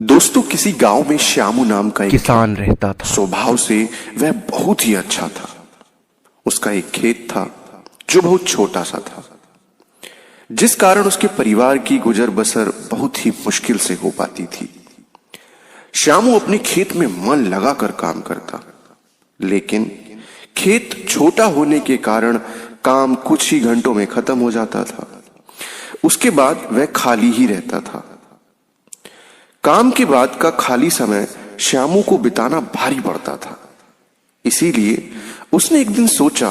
दोस्तों, किसी गांव में श्यामू नाम का एक किसान रहता था। स्वभाव से वह बहुत ही अच्छा था। उसका एक खेत था जो बहुत छोटा सा था, जिस कारण उसके परिवार की गुजर बसर बहुत ही मुश्किल से हो पाती थी। श्यामू अपने खेत में मन लगाकर काम करता, लेकिन खेत छोटा होने के कारण काम कुछ ही घंटों में खत्म हो जाता था। उसके बाद वह खाली ही रहता था। काम के बाद का खाली समय श्यामू को बिताना भारी पड़ता था। इसीलिए उसने एक दिन सोचा,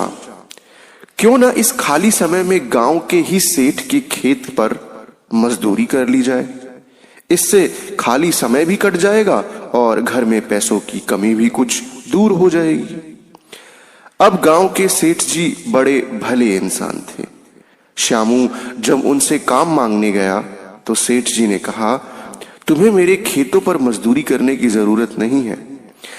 क्यों ना इस खाली समय में गांव के ही सेठ के खेत पर मजदूरी कर ली जाए। इससे खाली समय भी कट जाएगा और घर में पैसों की कमी भी कुछ दूर हो जाएगी। अब गांव के सेठ जी बड़े भले इंसान थे। श्यामू जब उनसे काम मांगने गया तो सेठ जी ने कहा, तुम्हें मेरे खेतों पर मजदूरी करने की जरूरत नहीं है।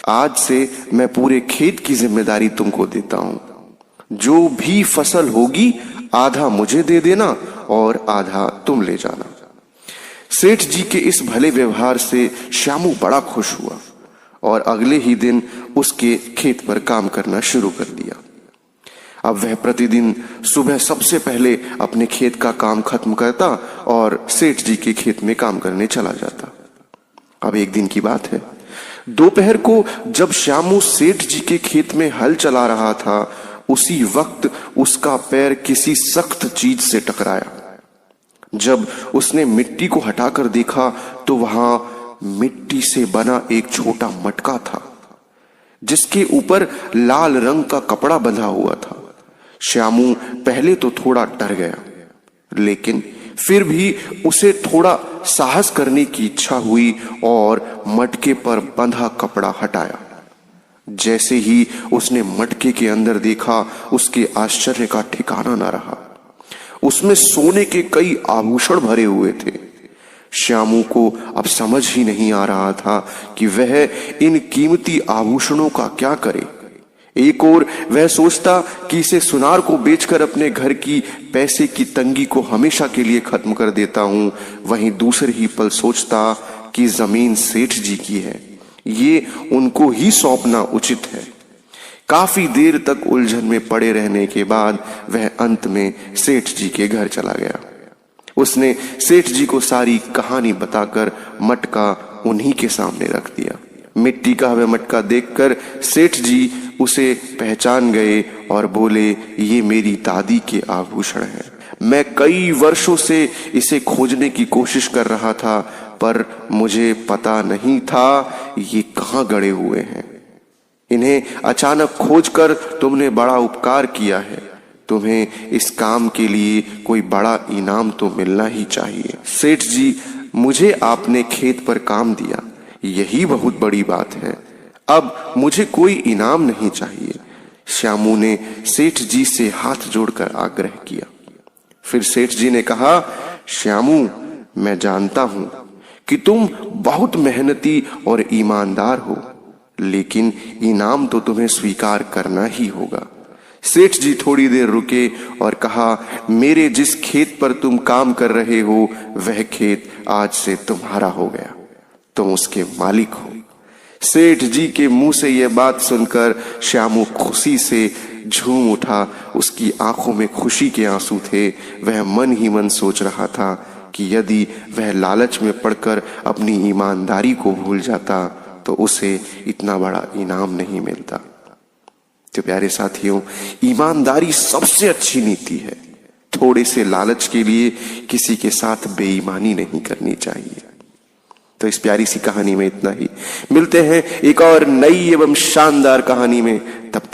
आज से मैं पूरे खेत की जिम्मेदारी तुमको देता हूं। जो भी फसल होगी आधा मुझे दे देना और आधा तुम ले जाना। सेठ जी के इस भले व्यवहार से श्यामू बड़ा खुश हुआ और अगले ही दिन उसके खेत पर काम करना शुरू कर दिया। अब वह प्रतिदिन सुबह सबसे पहले अपने खेत का काम खत्म करता और सेठ जी के खेत में काम करने चला जाता। अब एक दिन की बात है, दोपहर को जब श्यामू सेठ जी के खेत में हल चला रहा था, उसी वक्त उसका पैर किसी सख्त चीज से टकराया। जब उसने मिट्टी को हटाकर देखा तो वहां मिट्टी से बना एक छोटा मटका था, जिसके ऊपर लाल रंग का कपड़ा बंधा हुआ था। श्यामू पहले तो थोड़ा डर गया, लेकिन फिर भी उसे थोड़ा साहस करने की इच्छा हुई और मटके पर बंधा कपड़ा हटाया। जैसे ही उसने मटके के अंदर देखा, उसके आश्चर्य का ठिकाना न रहा। उसमें सोने के कई आभूषण भरे हुए थे। श्यामू को अब समझ ही नहीं आ रहा था कि वह इन कीमती आभूषणों का क्या करे। एक और वह सोचता कि इसे सुनार को बेचकर अपने घर की पैसे की तंगी को हमेशा के लिए खत्म कर देता हूं। वहीं दूसरे ही पल सोचता कि जमीन सेठ जी की है, ये उनको ही सौंपना उचित है। काफी देर तक उलझन में पड़े रहने के बाद वह अंत में सेठ जी के घर चला गया। उसने सेठ जी को सारी कहानी बताकर मटका उन्हीं के सामने रख दिया। मिट्टी का वह मटका देखकर सेठ जी उसे पहचान गए और बोले, ये मेरी दादी के आभूषण हैं। मैं कई वर्षों से इसे खोजने की कोशिश कर रहा था, पर मुझे पता नहीं था ये कहाँ गड़े हुए हैं। इन्हें अचानक खोजकर तुमने बड़ा उपकार किया है। तुम्हें इस काम के लिए कोई बड़ा इनाम तो मिलना ही चाहिए। सेठ जी, मुझे आपने खेत पर काम दिया, यही बहुत बड़ी बात है। अब मुझे कोई इनाम नहीं चाहिए। श्यामू ने सेठ जी से हाथ जोड़कर आग्रह किया। फिर सेठ जी ने कहा, श्यामू, मैं जानता हूं कि तुम बहुत मेहनती और ईमानदार हो, लेकिन इनाम तो तुम्हें स्वीकार करना ही होगा। सेठ जी थोड़ी देर रुके और कहा, मेरे जिस खेत पर तुम काम कर रहे हो वह खेत आज से तुम्हारा हो गया। तुम उसके मालिक हो। सेठ जी के मुंह से यह बात सुनकर श्यामू खुशी से झूम उठा। उसकी आंखों में खुशी के आंसू थे। वह मन ही मन सोच रहा था कि यदि वह लालच में पड़कर अपनी ईमानदारी को भूल जाता तो उसे इतना बड़ा इनाम नहीं मिलता। तो प्यारे साथियों, ईमानदारी सबसे अच्छी नीति है। थोड़े से लालच के लिए किसी के साथ बेईमानी नहीं करनी चाहिए। तो इस प्यारी सी कहानी में इतना ही। मिलते हैं एक और नई एवं शानदार कहानी में। तब